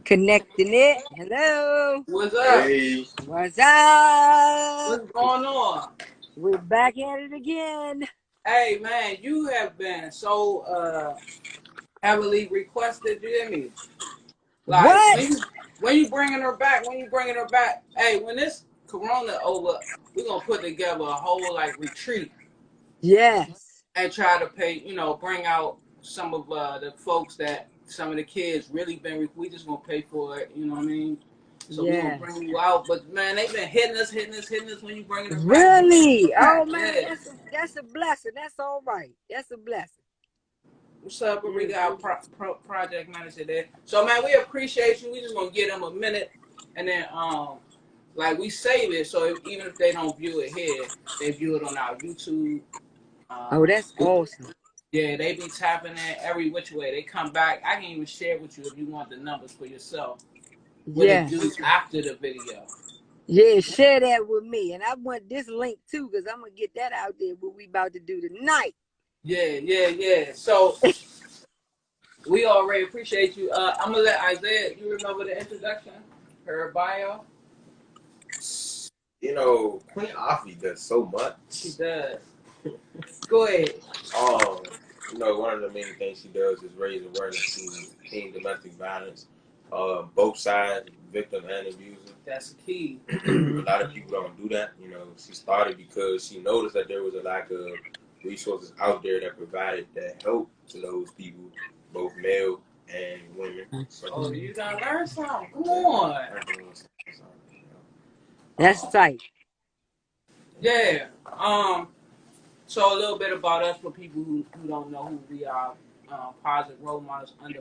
Connecting it. Hello. What's up? Hey, What's up? What's going on? We're back at it again. Hey man, you have been so heavily requested, you hear me? Like What? when you bringing her back. Hey, when this corona over, we're gonna put together a whole like retreat Yes. and try to bring out some of the folks that some of the kids really been. We just gonna pay for it, you know what I mean? So we gonna Yes. bring you out, but man, they've been hitting us when you bringing her back. Really? Oh man, Yeah. that's a blessing. That's all right. That's a blessing. What's up? We Yeah. got project manager there. So man, we appreciate you. We just gonna give them a minute, and then like we save it. So even if they don't view it here, they view it on our YouTube. Oh, Um, that's awesome. yeah, they be tapping it every which way. They come back. I can even share with you if you want the numbers for yourself. What it Yes. do after the video. Yeah, share that with me. And I want this link too, because I'm gonna get that out there what we about to do tonight. Yeah. So we already appreciate you. I'm gonna let Isaiah. You remember the introduction? Her bio. Queen Offie does so much. She does. Go ahead. Um, one of the main things she does is raise awareness to teen domestic violence, both sides, victim and abuser. That's key. A lot of people don't do that. She started because she noticed that there was a lack of resources out there that provided that help to those people, both male and women. Oh, you done learn something. Come on. That's tight. Yeah. So a little bit about us for people who don't know who we are. Positive role models under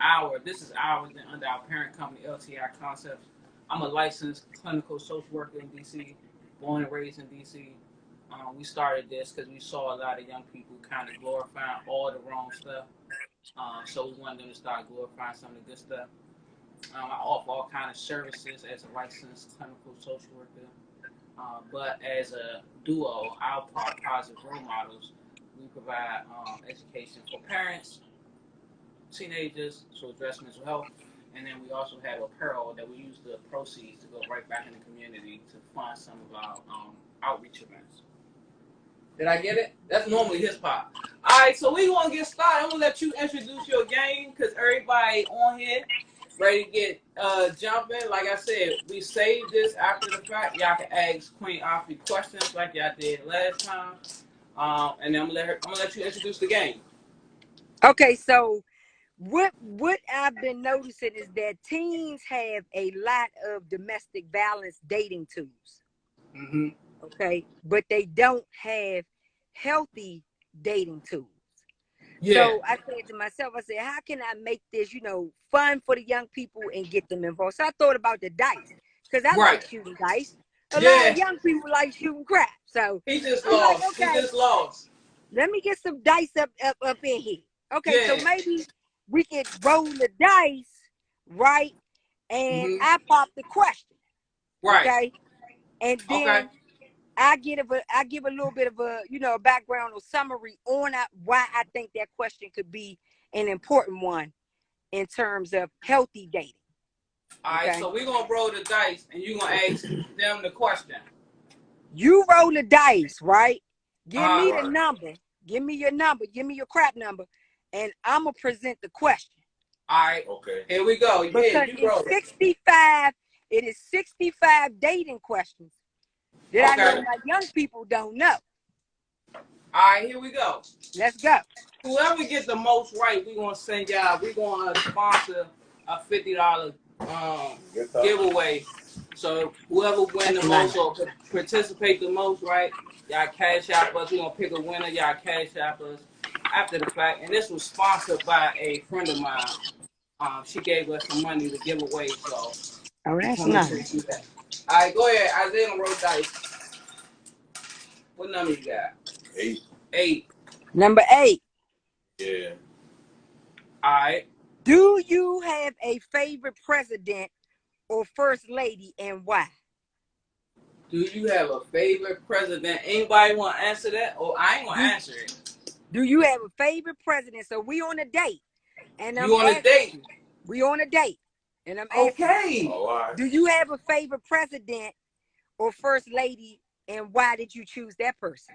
our. This is ours and under our parent company LTI Concepts. I'm a licensed clinical social worker in DC, born and raised in DC. We started this because we saw a lot of young people kind of glorifying all the wrong stuff. So we wanted them to start glorifying some of the good stuff. I offer all kind of services as a licensed clinical social worker. But as a duo, our positive role models, we provide education for parents, teenagers to address mental health, and then we also have apparel that we use the proceeds to go right back in the community to fund some of our outreach events. Did I get it? That's normally his part. All right, so we gonna get started. I'm gonna let you introduce your game because everybody on here ready to get jumping. Like I said, we saved this after the fact. Y'all can ask Queen Offie questions like y'all did last time. And then I'm gonna let you introduce the game. Okay, so what I've been noticing is that teens have a lot of domestic violence dating tools. Mm-hmm. Okay, but they don't have healthy dating tools. Yeah. So I said to myself, I said, how can I make this, fun for the young people and get them involved? So I thought about the dice because I like shooting dice. A lot of young people like shooting crap. So he just I'm lost. like, okay, He just lost. let me get some dice up in here. Okay, Yeah. so maybe we could roll the dice, right? And I pop the question. Right. Okay. And then I give a little bit of a background or summary on why I think that question could be an important one in terms of healthy dating. All right, so we're gonna roll the dice and you're gonna ask them the question. You roll the dice, right? Give me the number. Give me your number. Give me your crap number. And I'm gonna present the question. All right. Okay. Here we go. Because it's 65. It is 65 dating questions that I know my young people don't know. All right, here we go. Let's go. Whoever gets the most right, we're gonna send y'all. We're gonna sponsor a $50 giveaway. So whoever win the most or participate the most, right? Y'all cash out us. We're gonna pick a winner. Y'all cash out us after the fact. And this was sponsored by a friend of mine. She gave us some money to give away. So that's nice. All right, go ahead. Isaiah on roll dice. What number you got? 8. 8. Number 8. Yeah. All right. Do you have a favorite president or first lady and why? Do you have a favorite president? Anybody want to answer that? Or I ain't going to answer it. Do you have a favorite president? So we on a date. And you on a date? We on a date, and I'm asking, Okay. Oh, all right. do you have a favorite president or first lady, and why did you choose that person?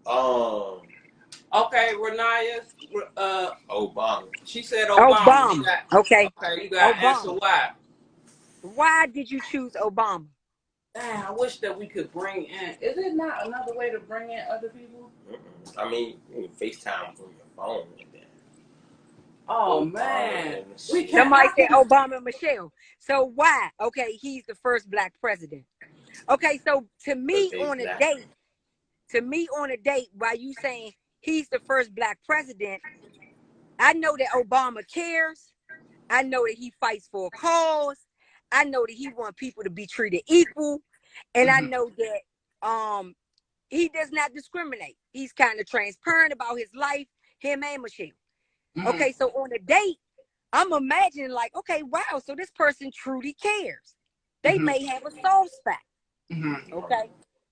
Okay, Renaya. Obama. She said Obama. Obama. Okay. You got to answer Obama. why. Why did you choose Obama? Damn, I wish that we could bring in. Is it not another way to bring in other people? I mean, you can FaceTime from your phone like that. Oh Obama man, and we shit. can't. Somebody How said can? Obama and Michelle. So why? Okay, he's the first black president. Okay, so Because they black. to me on a date, while you saying he's the first black president, I know that Obama cares. I know that he fights for a cause. I know that he wants people to be treated equal. And I know that he does not discriminate. He's kind of transparent about his life, him and Michelle. Okay, so on a date, I'm imagining like, okay, wow, so this person truly cares. They may have a soft spot. Okay.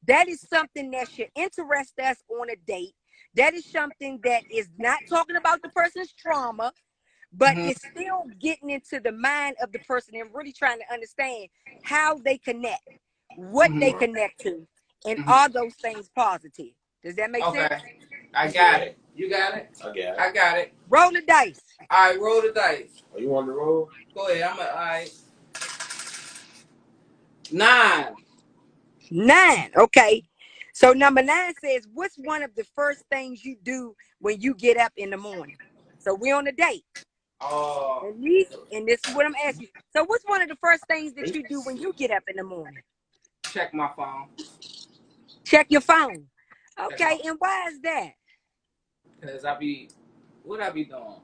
That is something that should interest us on a date. That is something that is not talking about the person's trauma, but it's still getting into the mind of the person and really trying to understand how they connect, what they connect to, and are those things positive? Does that make sense? Okay, I got it. You got it. I got it. Roll the dice. All right, roll the dice. Oh, you want to roll? Go ahead. All right. 9. 9. Okay. So number 9 says, what's one of the first things you do when you get up in the morning? So we're on a date. And this is what I'm asking you. So what's one of the first things that you do when you get up in the morning? Check my phone. Check your phone. Okay, and why is that? Because what I be doing?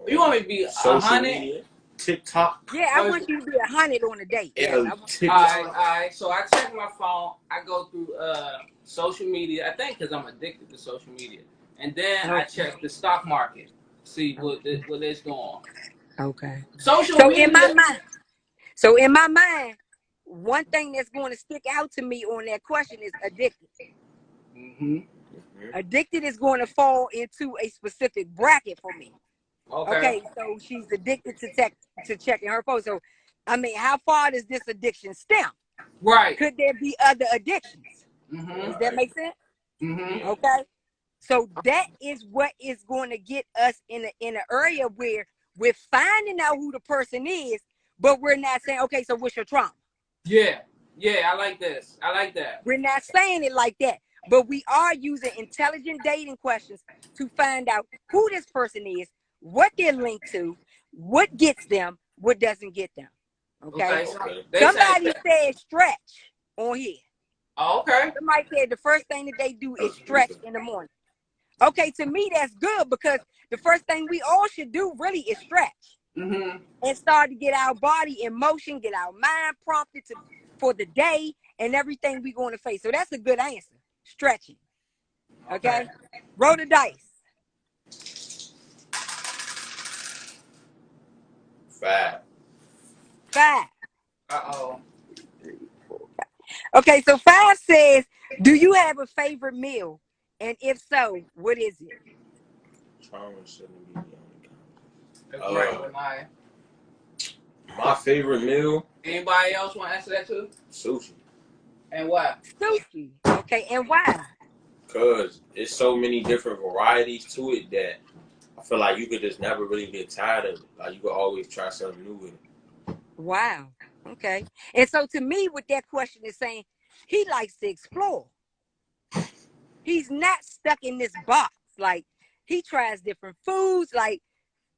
You want me to be social media, TikTok? Yeah, I want you to be 100 on a date. Yes. All right. So I check my phone. I go through social media. I think because I'm addicted to social media, and then I check the stock market, see what it's doing. Okay. Social So media. in my mind, one thing that's going to stick out to me on that question is addicted. Addicted is going to fall into a specific bracket for me. Okay, so she's addicted to checking her phone. So, I mean, how far does this addiction stem? Right. Could there be other addictions? Does that make sense? Okay. So that is what is going to get us in an area where we're finding out who the person is, but we're not saying, okay, so what's your trauma? Yeah. I like this. I like that. We're not saying it like that, but we are using intelligent dating questions to find out who this person is, what they're linked to, what gets them, what doesn't get them. Okay. Somebody said stretch on here. Okay. Somebody said the first thing that they do is stretch in the morning. Okay, to me that's good because the first thing we all should do really is stretch and start to get our body in motion, get our mind prompted for the day and everything we're going to face. So that's a good answer. Stretching. Okay. Roll the dice. 5. Uh-oh. Okay, so 5 says, do you have a favorite meal? And if so, what is it? Trauma shouldn't be the only conversation. My favorite meal. Anybody else want to answer that too? Sushi. And why? Sushi. Okay, and why? Because it's so many different varieties to it that I feel like you could just never really get tired of it. Like you could always try something new with it. Wow. Okay. And so to me, what that question is saying, he likes to explore. He's not stuck in this box. Like he tries different foods. Like,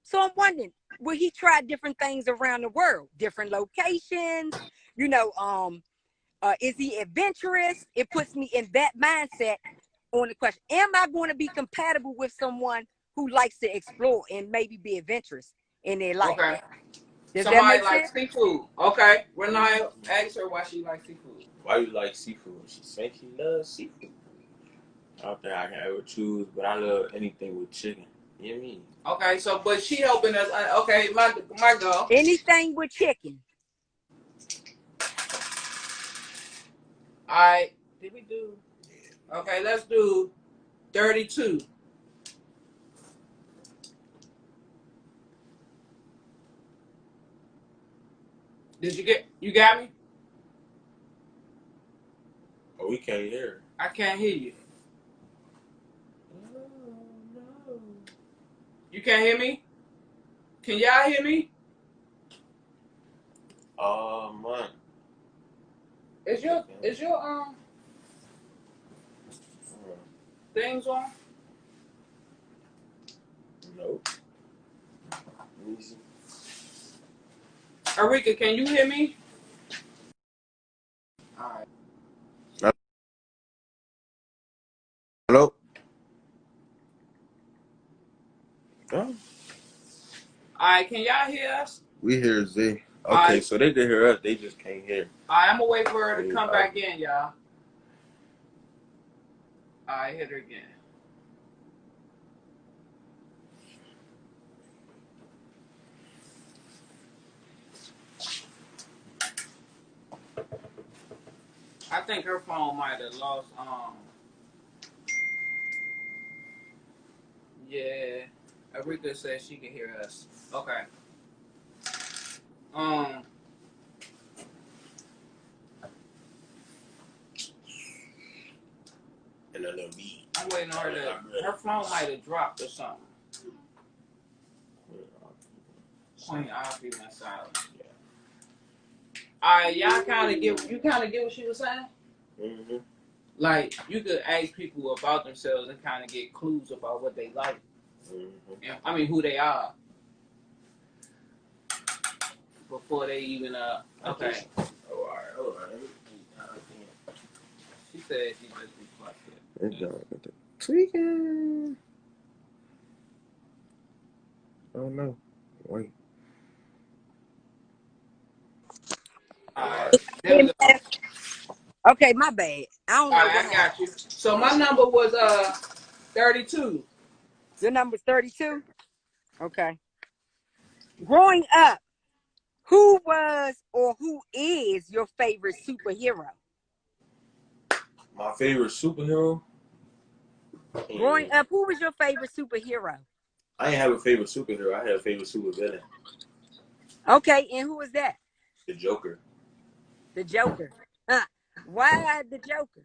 so I'm wondering, will he try different things around the world, different locations? You know, is he adventurous? It puts me in that mindset on the question. Am I going to be compatible with someone who likes to explore and maybe be adventurous in their life? Okay. Does Somebody that make likes sense? seafood. Okay. Renaya asked her why she likes seafood. Why you like seafood? She said she loves seafood. I don't think I can ever choose, but I love anything with chicken. You know what I mean? Okay, so but she helping us. Okay, my girl. Anything with chicken. All right. Did we do? Okay, let's do 32. You got me? Oh, we can't hear. I can't hear you. Oh, no. You can't hear me? Can y'all hear me? Oh, man. Is your things on? Nope. Easy. Arika, can you hear me? All right. Hello? Oh. All right, can y'all hear us? We hear Z. Okay, Right. so they can hear us. They just can't hear. All right, I'm gonna wait for her to come back in, y'all. All right, hit her again. I think her phone might have lost. Yeah. Arika says she can hear us. Okay. Um. And a little beat. I'm waiting on her to. Her phone might have dropped or something. Queen Auntie went silent. Yeah. All right, y'all kind of get what she was saying. Mm-hmm. Like you could ask people about themselves and kind of get clues about what they like. Mm-hmm. And, I mean, who they are before they even Okay. Oh, all right. Hold on. She said she just reflected. It's done. Tweaking. Oh no. Wait. All right. There we go. Okay, my bad. I don't All know right, what I happened. got you. So my number was 32. Your number's 32? Okay. Growing up, who was or who is your favorite superhero? My favorite superhero? Growing up, who was your favorite superhero? I ain't have a favorite superhero. I had a favorite supervillain. Okay, and who was that? The Joker. The Joker. Huh. Why the Joker?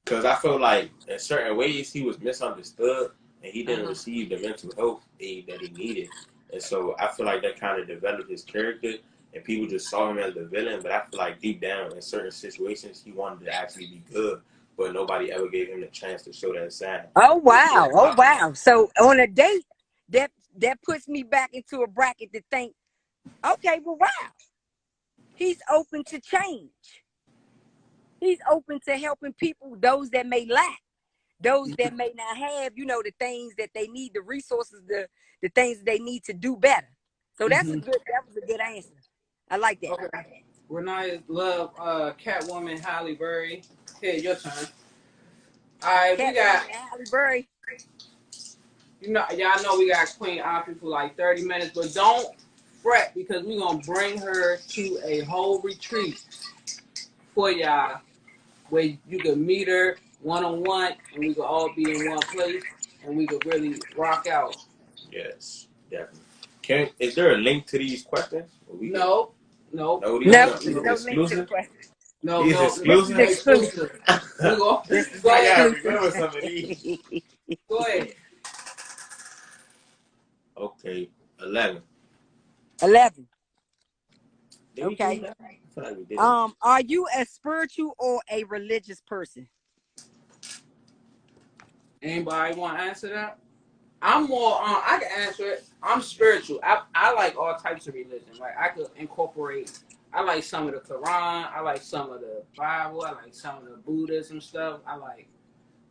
Because I feel like in certain ways he was misunderstood and he didn't receive the mental health aid that he needed. And so I feel like that kind of developed his character and people just saw him as the villain. But I feel like deep down in certain situations he wanted to actually be good, but nobody ever gave him the chance to show that side. Oh wow. Oh wow. So on a date, that puts me back into a bracket to think, okay, well wow. He's open to change. He's open to helping people, those that may lack, those that may not have, the things that they need, the resources, the things they need to do better. So that was a good answer. I like that. Okay. Renaya love Catwoman Halle Berry. Hey, your turn. All right, we got. Catwoman, Halle Berry. Y'all know we got Queen Auntie for like 30 minutes, but don't fret because we're gonna bring her to a whole retreat for y'all where you can meet her one on one and we can all be in one place and we could really rock out. Yes, definitely. Is there a link to these questions? No, no, No, These there's are no link to the exclusive. question. no, These no. This is exclusive. exclusive. We go. This is Go I ahead. gotta exclusive. remember some of these. Go ahead. Okay, 11. 11. Did we do Okay. that? I feel like we didn't. Are you a spiritual or a religious person? Anybody want to answer that? I'm more. I can answer it. I'm spiritual. I like all types of religion. Like I could incorporate. I like some of the Quran. I like some of the Bible. I like some of the Buddhism stuff. I like,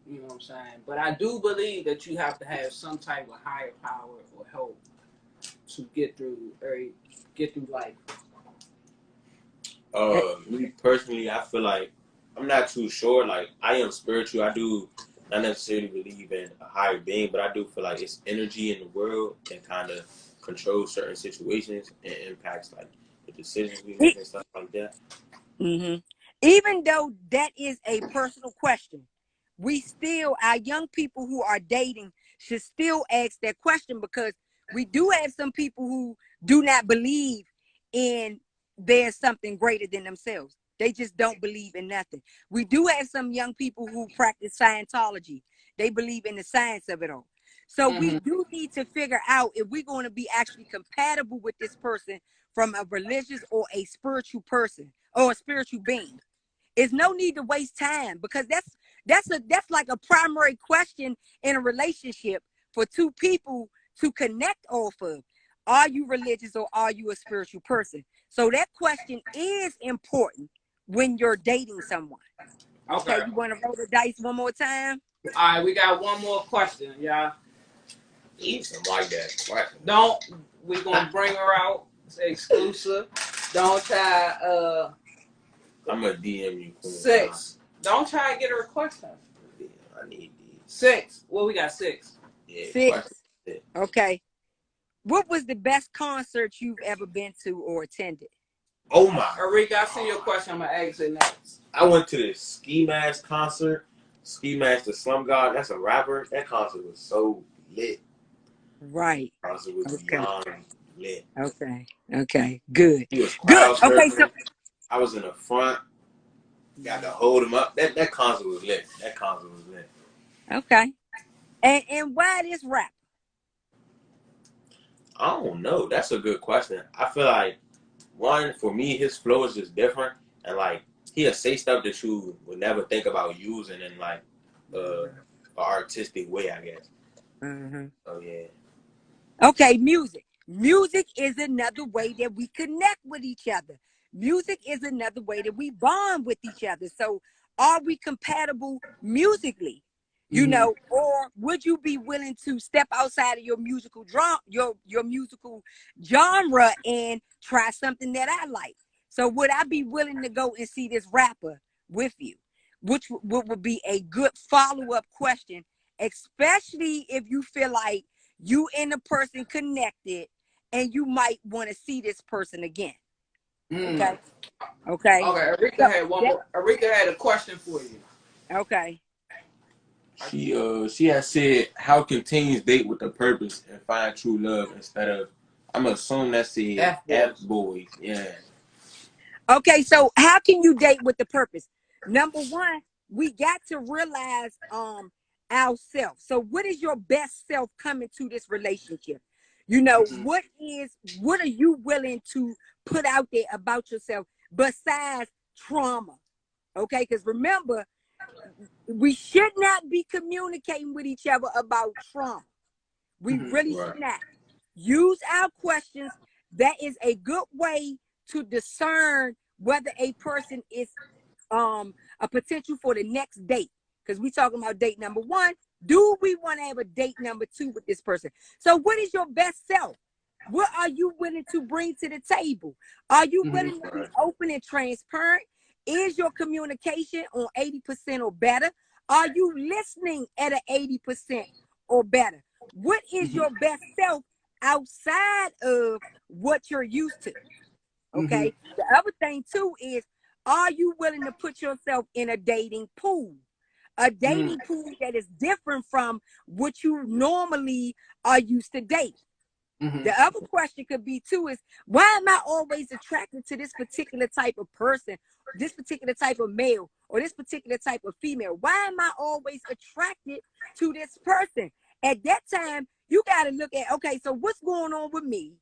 you know what I'm saying. But I do believe that you have to have some type of higher power or help to get through life. Me personally, I feel like I'm not too sure. Like I am spiritual. I do not necessarily believe in a higher being, but I do feel like it's energy in the world that kind of controls certain situations and impacts like the decisions we make and stuff like that. Mm-hmm. Even though that is a personal question, our young people who are dating should still ask that question because we do have some people who do not believe in there's something greater than themselves. They just don't believe in nothing. We do have some young people who practice Scientology. They believe in the science of it all. So we do need to figure out if we're going to be actually compatible with this person from a religious or a spiritual person or a spiritual being. There's no need to waste time, because that's like a primary question in a relationship for two people to connect off of. Are you religious or are you a spiritual person? So that question is important when you're dating someone. Okay, you want to roll the dice one more time? All right, we got one more question, y'all. Something like that. Don't, we gonna bring her out. It's exclusive. Don't try. I'm gonna DM you. 6. Don't try to get her a question. Yeah, I need these. 6. Well, we got 6. Yeah, 6. Okay. What was the best concert you've ever been to or attended? Oh my. Arika, I see your question. I'm gonna ask it next. I went to this Ski Mask concert. Ski Mask the Slum God. That's a rapper. That concert was so lit. Right. The concert was beyond lit. Okay. Okay. Good. He was Good. Okay. So I was in the front. Got to hold him up. That concert was lit. That concert was lit. Okay. And why this rap? I don't know. That's a good question. I feel like, one, for me, his flow is just different, and like he'll say stuff that you would never think about using in like an artistic way, I guess. Oh yeah. Okay, music. Music is another way that we connect with each other. Music is another way that we bond with each other. So, are we compatible musically? You know, or would you be willing to step outside of your musical your musical genre and try something that I like? So, would I be willing to go and see this rapper with you? Which would be a good follow-up question, especially if you feel like you and the person connected and you might want to see this person again. Okay. Okay. Arika So had one more. Arika had a question for you. Okay. She has said, how can teens date with a purpose and find true love instead of, I'm gonna assume that's the F boys. Yeah. Okay, so how can you date with the purpose? Number one, we got to realize ourselves. So what is your best self coming to this relationship? You know, what are you willing to put out there about yourself besides trauma? Okay, because remember, we should not be communicating with each other about trauma. We really should not. Use our questions. That is a good way to discern whether a person is a potential for the next date. Because we talking about date number 1. Do we want to have a date number 2 with this person? So what is your best self? What are you willing to bring to the table? Are you willing to be open and transparent? Is your communication on 80% or better? Are you listening at an 80% or better? What is your best self outside of what you're used to? Okay. The other thing too is, are you willing to put yourself in a dating pool? A dating pool that is different from what you normally are used to date. The other question could be too is, why am I always attracted to this particular type of person, this particular type of male, or this particular type of female? Why am I always attracted to this person? At that time, you got to look at, okay, so what's going on with me?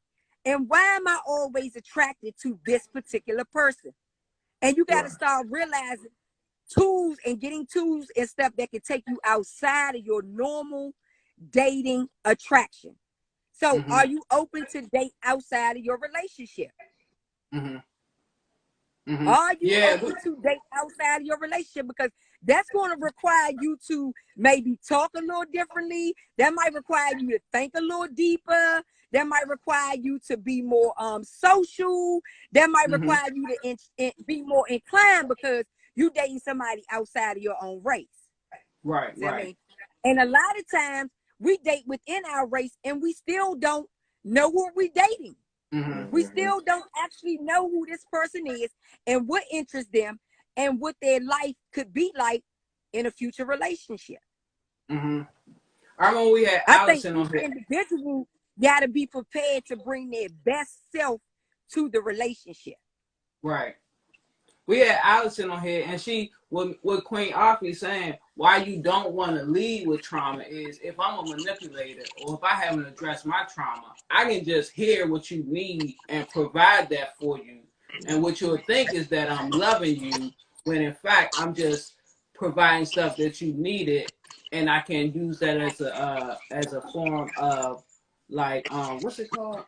And why am I always attracted to this particular person? And you got to start realizing tools and getting tools and stuff that can take you outside of your normal dating attraction. So are you open to date outside of your relationship? Are you open to date outside of your relationship? Because that's going to require you to maybe talk a little differently. That might require you to think a little deeper. That might require you to be more social. That might require you to be more inclined because you dating somebody outside of your own race. Right. I mean? And a lot of times we date within our race and we still don't know who we're dating. We still don't actually know who this person is and what interests them and what their life could be like in a future relationship. I remember we had Allison on here. Individual got to be prepared to bring their best self to the relationship. Right. We had Allison on here, and she, with Queen Arkley saying why you don't want to lead with trauma is if I'm a manipulator or if I haven't addressed my trauma, I can just hear what you need and provide that for you. And what you'll think is that I'm loving you, when in fact I'm just providing stuff that you needed, and I can use that as a form of like what's it called?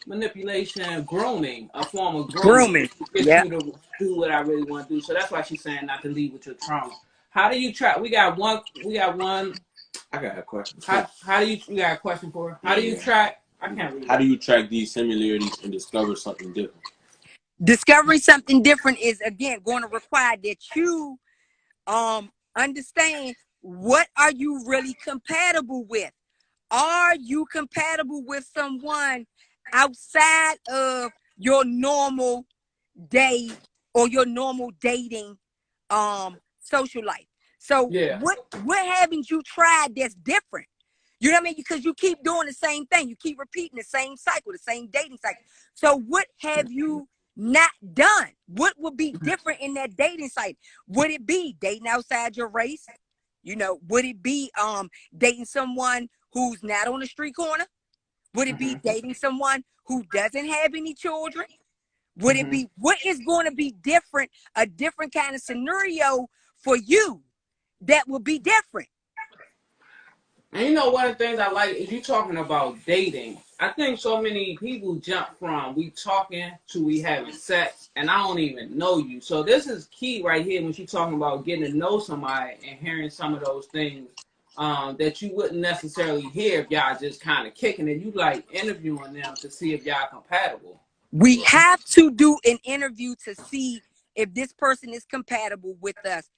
Manipulation, grooming, a form of grooming Grooming. to get Yeah. you to do what I really want to do. So that's why she's saying not to lead with your trauma. How do you track? We got one. I got a question. How do you? We got a question for her. How do you track? I can't read. How do you track these similarities and discover something different? Discovering something different is again going to require that you understand what are you really compatible with. Are you compatible with someone outside of your normal day or your normal dating social life? So Yeah. what haven't you tried that's different? You know what I mean? Because you keep doing the same thing. You keep repeating the same cycle, the same dating cycle. So what have you not done? What would be different in that dating site? Would it be dating outside your race? You know, would it be dating someone who's not on the street corner? Would it be dating someone who doesn't have any children? Would it be, what is going to be different, a different kind of scenario for you that will be different? And you know, one of the things I like is you talking about dating. I think so many people jump from we talking to we having sex, and I don't even know you. So this is key right here when she's talking about getting to know somebody and hearing some of those things that you wouldn't necessarily hear if y'all just kind of kicking it. You like interviewing them to see if y'all compatible. We have to do an interview to see if this person is compatible with us.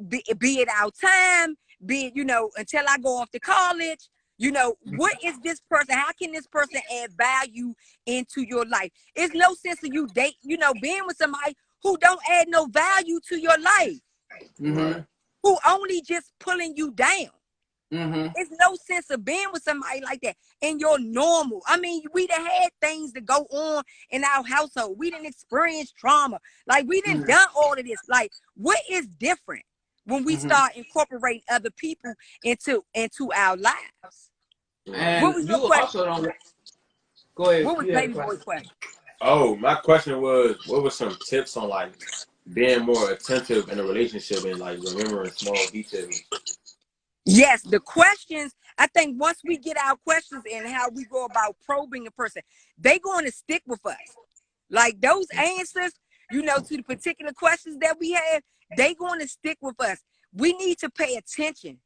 Be it our time, be it, you know, until I go off to college, you know, what is this person? How can this person add value into your life? It's no sense of you date, you know, being with somebody who don't add no value to your life, who only just pulling you down. It's no sense of being with somebody like that in your normal. I mean, we done had things to go on in our household. We didn't experience trauma. Like we didn't done all of this. Like, what is different when we start incorporating other people into our lives? What And was your you question? also don't go ahead. What was You had a baby boy question. question? Oh, my question was, what were some tips on like being more attentive in a relationship and like remembering small details? Yes, the questions, I think once we get our questions and how we go about probing a person, they going to stick with us. Like those answers, you know, to the particular questions that we have, they going to stick with us. We need to pay attention.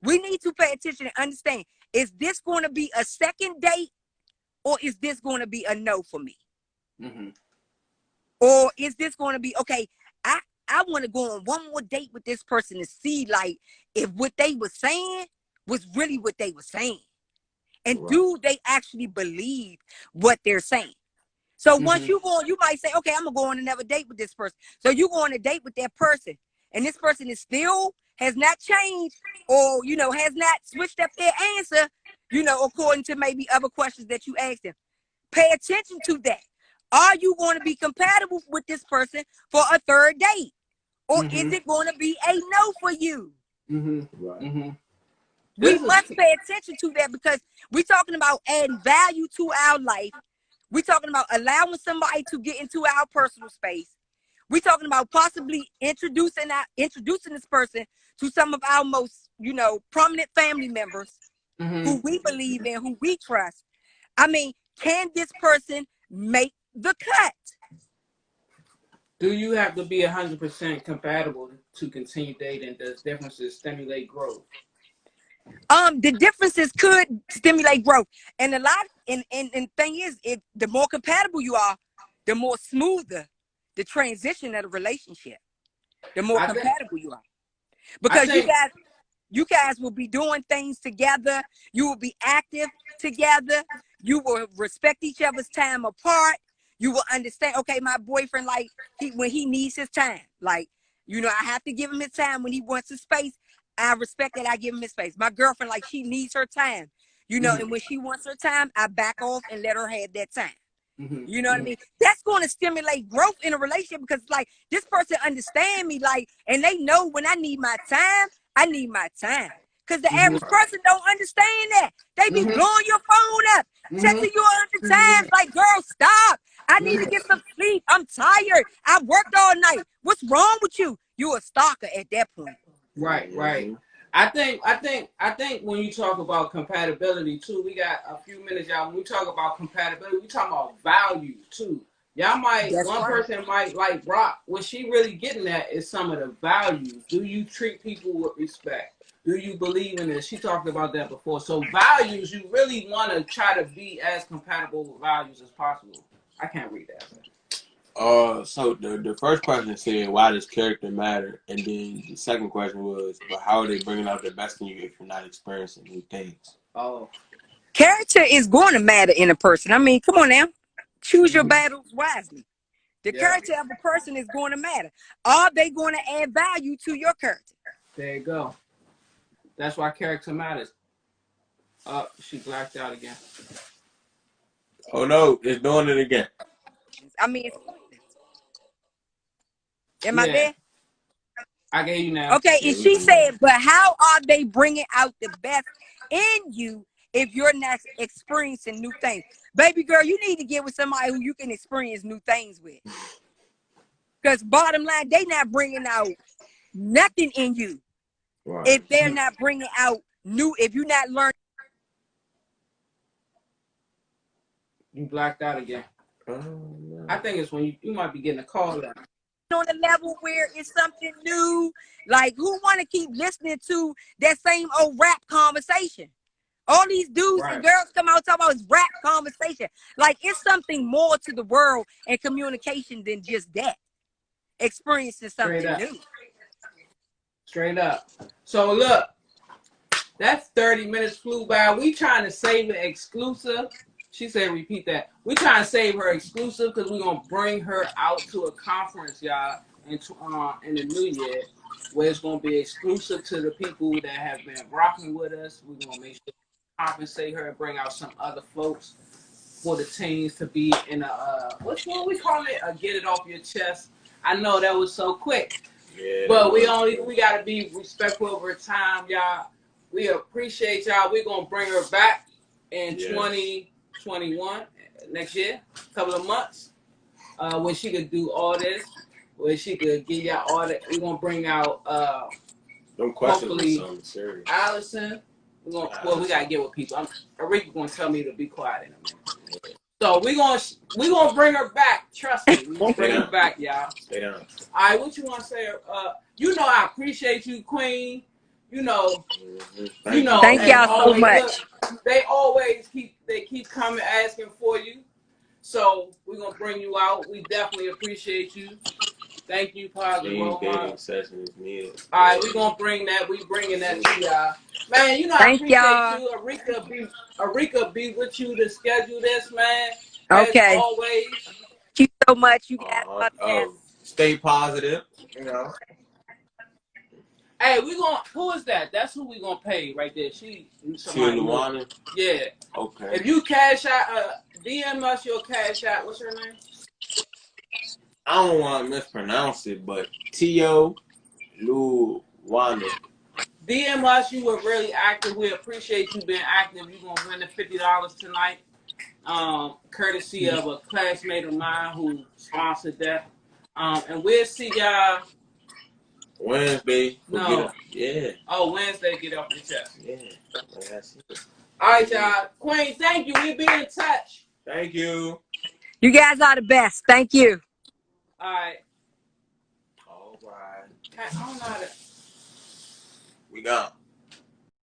We need to pay attention and understand, is this going to be a second date or is this going to be a no for me? Or is this going to be, okay, I want to go on one more date with this person to see like if what they were saying was really what they were saying. And do they actually believe what they're saying? So once you go on, you might say, okay, I'm gonna go on another date with this person. So you go on a date with that person, and this person is still has not changed, or you know, has not switched up their answer, you know, according to maybe other questions that you asked them. Pay attention to that. Are you going to be compatible with this person for a third date? Or is it going to be a no for you? We must pay attention to that because we're talking about adding value to our life. We're talking about allowing somebody to get into our personal space. We're talking about possibly introducing this person to some of our most, you know, prominent family members who we believe in, who we trust. I mean, can this person make the cut? Do you have to be 100% compatible to continue dating? Does differences stimulate growth? The differences could stimulate growth, and a lot. And thing is, if the more compatible you are, the more smoother the transition of the relationship. The more compatible you are, because you guys will be doing things together. You will be active together. You will respect each other's time apart. You will understand, okay, my boyfriend, like when he needs his time, like, you know, I have to give him his time when he wants his space. I respect that. I give him his space. My girlfriend, like, she needs her time, you know, and when she wants her time, I back off and let her have that time. You know what I mean? That's going to stimulate growth in a relationship because, like, this person understand me, like, and they know when I need my time, I need my time. Because the average person don't understand that. They be blowing your phone up, texting you all the time, like, girl, stop. I need to get some sleep. I'm tired. I worked all night. What's wrong with you? You a stalker at that point. Right. I think when you talk about compatibility too, we got a few minutes, y'all. When we talk about compatibility, we talk about value too. Y'all might, That's one right. person might like Brock. What she really getting at is some of the values. Do you treat people with respect? Do you believe in this? She talked about that before. So values, you really want to try to be as compatible with values as possible. I can't read that. So the first question said, why does character matter? And then the second question was, but how are they bringing out the best in you if you're not experiencing new things? Oh, Character is going to matter in a person. I mean, come on now. Choose your battles wisely. The character of a person is going to matter. Are they going to add value to your character? There you go. That's why character matters. She blacked out again. Oh no, it's doing it again. I mean, am I there? I can hear you now. Okay, and she said, but how are they bringing out the best in you if you're not experiencing new things? Baby girl, you need to get with somebody who you can experience new things with. Because bottom line, they not bringing out nothing in you. Right. If they're not bringing out new, if you're not learning. You blacked out again. No. I think it's when you might be getting a call now. On a level where it's something new. Like, who want to keep listening to that same old rap conversation? All these dudes and girls come out talking about rap conversation. Like, it's something more to the world and communication than just that. Experiencing something new. Straight up. So look, that's 30 minutes flew by. We trying to save it exclusive. She said, repeat that. We trying to save her exclusive because we're going to bring her out to a conference, y'all, in the new year, where it's going to be exclusive to the people that have been rocking with us. We're going to make sure to compensate her and bring out some other folks for the teens to be in a, what we call it? A get it off your chest. I know that was so quick. Yeah, but we got to be respectful over time, y'all. We appreciate y'all. We're going to bring her back in 2021, next year, a couple of months, when she could do all this, where she could give y'all all that. We're going to bring out, hopefully, Allison. We got to get with people. Arika's going to tell me to be quiet in a minute. So we're gonna bring her back. Trust me, we're gonna bring her back, y'all. Stay down. All right, what you want to say? You know I appreciate you, Queen. You know, Thank y'all so much. Look, they keep coming asking for you. So we're gonna bring you out. We definitely appreciate you. Thank you, Positive Role Model. Session is needed. All right, we're gonna bring that. We bringing that to y'all. Man, you know I appreciate you. Arika be with you to schedule this, man. Okay. As always. Thank you so much. You guys stay positive, you know. Hey, who is that? That's who we gonna pay right there. She Luana? Yeah. Okay. If you cash out, DM us your cash out. What's her name? I don't want to mispronounce it, but Tio Luana. DM us. You were really active. We appreciate you being active. You're gonna win the $50 tonight. Courtesy of a classmate of mine who sponsored that. And we'll see y'all Wednesday. Oh, Wednesday, get off your chest. Yeah. That's it. All right, y'all. Queen, thank you. We'll be in touch. Thank you. You guys are the best. Thank you. All right. All right. I don't know how to. We gone.